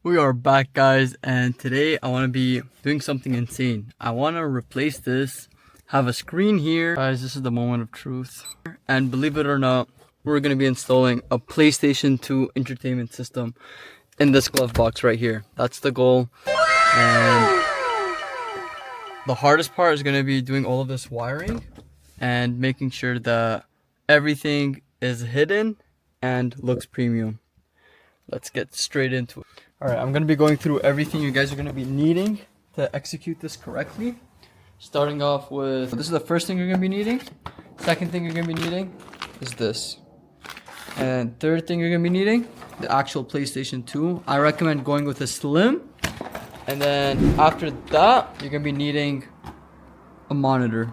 We are back, guys, and today I want to be doing something insane. I want to replace this, have a screen here. Guys, this is the moment of truth. And believe it or not, we're going to be installing a PlayStation 2 entertainment system in this glove box right here. That's the goal. And the hardest part is going to be doing all of this wiring and making sure that everything is hidden and looks premium. Let's get straight into it. Alright, I'm going to be going through everything you guys are going to be needing to execute this correctly. Starting off with, this is the first thing you're going to be needing. Second thing you're going to be needing is this. And third thing you're going to be needing, the actual PlayStation 2. I recommend going with a slim. And then after that, you're going to be needing a monitor.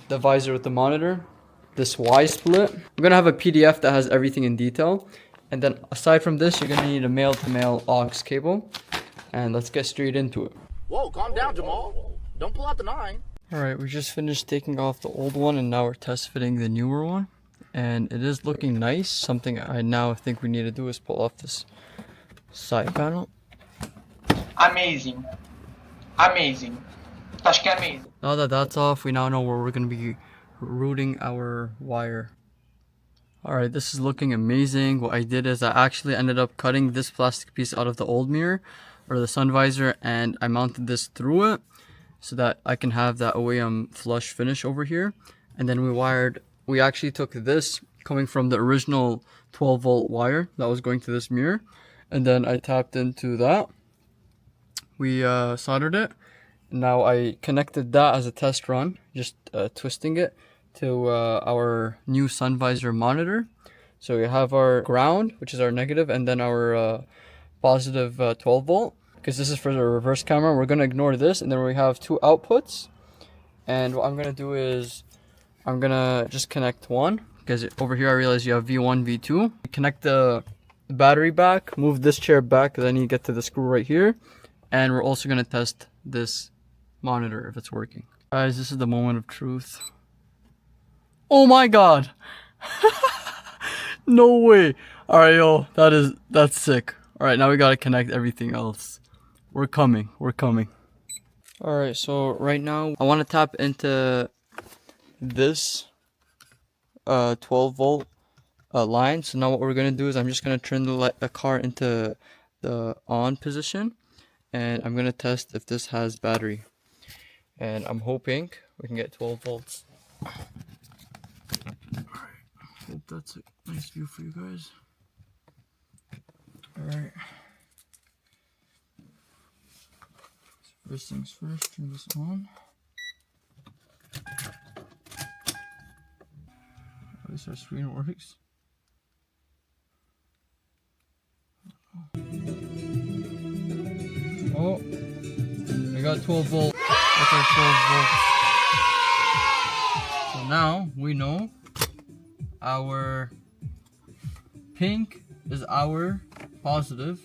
The visor with the monitor. This Y split. I'm going to have a PDF that has everything in detail. And then aside from this, you're going to need a male-to-male aux cable. And let's get straight into it. Whoa, calm down, Jamal. Don't pull out the 9. Alright, we just finished taking off the old one and now we're test fitting the newer one. And it is looking nice. Something I now think we need to do is pull off this side panel. Amazing. Amazing. Acho que é amazing. Now that that's off, we now know where we're going to be routing our wire. Alright, this is looking amazing. What I did is I actually ended up cutting this plastic piece out of the old mirror or the sun visor, and I mounted this through it so that I can have that OEM flush finish over here. And then we actually took this coming from the original 12 volt wire that was going to this mirror, and then I tapped into that. We soldered it. Now I connected that as a test run, just twisting it to our new sun visor monitor. So we have our ground, which is our negative, and then our positive 12 volt, because this is for the reverse camera. We're going to ignore this, and then we have two outputs. And what I'm going to do is I'm going to just connect one, because over here I realize you have V1, V2. Connect the battery back, move this chair back, then you get to the screw right here. And we're also going to test this monitor if it's working. Guys, this is the moment of truth. Oh my god. No way. Alright, yo, that's sick. Alright, now we gotta connect everything else. We're coming. Alright, so right now I want to tap into this 12 volt line. So now what we're gonna do is I'm just gonna turn the car into the on position, and I'm gonna test if this has battery. And I'm hoping we can get 12 volts. Alright, hope that's a nice view for you guys. Alright. First things first, turn this on. At least our screen works. Oh, we got 12 volt. That's our 12 volts. So now we know our pink is our positive,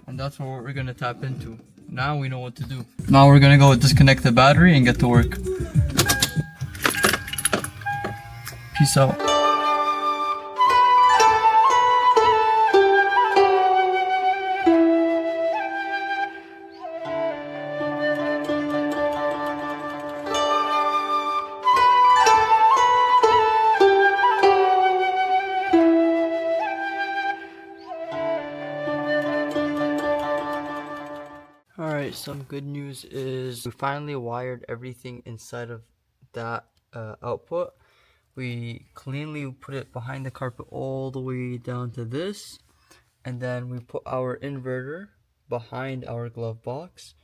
and that's what we're gonna tap into. Now we know what to do. Now we're gonna go disconnect the battery and get to work. Peace out. Alright, some good news is we finally wired everything inside of that output. We cleanly put it behind the carpet all the way down to this, and then we put our inverter behind our glove box,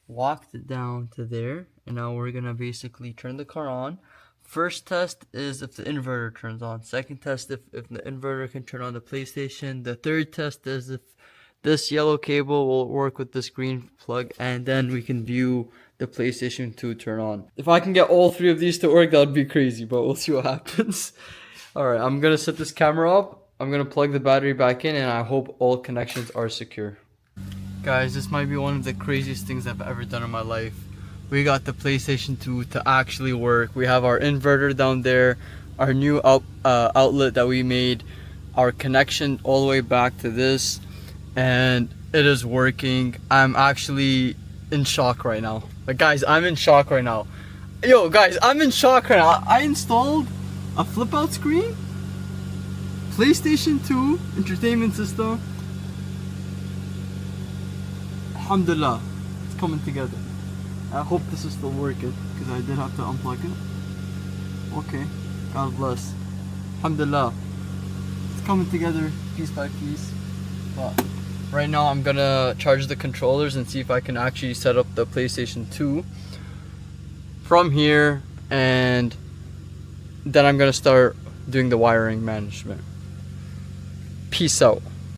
walked it down to there, and now we're gonna basically turn the car on. First test is if the inverter turns on. Second test if the inverter can turn on the PlayStation. The third test is if this yellow cable will work with this green plug, and then we can view the PlayStation 2 turn on. If I can get all three of these to work, that would be crazy, but we'll see what happens. Alright, I'm gonna set this camera up. I'm gonna plug the battery back in, and I hope all connections are secure. Guys, this might be one of the craziest things I've ever done in my life. We got the PlayStation 2 to actually work. We have our inverter down there, our new outlet that we made, our connection all the way back to this, and it is working. I'm actually in shock right now. Like guys, I'm in shock right now. Yo guys, I'm in shock right now. I installed a flip out screen, PlayStation 2 entertainment system. Alhamdulillah, it's coming together. I hope this is still working because I did have to unplug it. Okay, God bless. Alhamdulillah, it's coming together piece by piece. But right now I'm gonna charge the controllers and see if I can actually set up the PlayStation 2 from here, and then I'm gonna start doing the wiring management. Peace out.